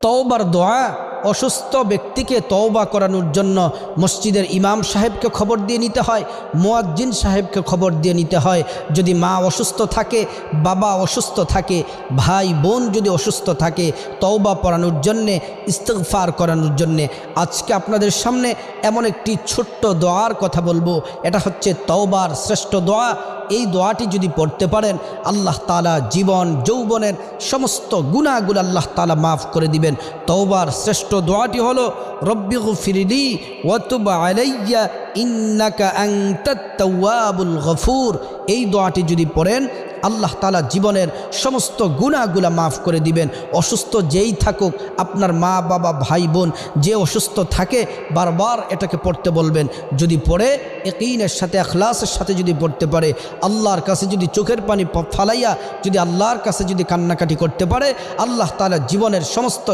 তওবার দোয়া অসুস্থ ব্যক্তিকে তওবা করানোর জন্য মসজিদের ইমাম সাহেবকে খবর দিয়ে নিতে হয়, মুয়াজ্জিন সাহেবকে খবর দিয়ে নিতে হয়। যদি মা অসুস্থ থাকে, বাবা অসুস্থ থাকে, ভাই বোন যদি অসুস্থ থাকে, তওবা পড়ানোর জন্যে, ইস্তিগফার করানোর জন্যে আজকে আপনাদের সামনে এমন একটি ছোট্ট দোয়ার কথা বলবো। এটা হচ্ছে তওবার শ্রেষ্ঠ দোয়া। এই দোয়াটি যদি পড়তে পারেন, আল্লাহ তাআলা জীবন যৌবনের সমস্ত গুনাহগুলো আল্লাহ তাআলা মাফ করে দিবেন। তওবার শ্রেষ্ঠ দোয়াটি হলো রব্বিগফিরলি ওয়া তুব আলাইয়া ইন্নাকা আনতাত তাওয়াবুল গফুর। এই দোয়াটি যদি পড়েন, আল্লাহ তাআলা জীবনের সমস্ত গুনাহগুলো মাফ করে দিবেন। অসুস্থ যেই থাকুক, আপনার মা বাবা ভাই বোন যে অসুস্থ থাকে, বারবার এটাকে পড়তে বলবেন। যদি পড়ে ইয়াকিনের সাথে, ইখলাসের সাথে যদি পড়তে পারে, আল্লাহর কাছে যদি চোখের পানি ফালাইয়া যদি আল্লাহর কাছে যদি কান্নাকাটি করতে পারে, আল্লাহ তাআলা জীবনের সমস্ত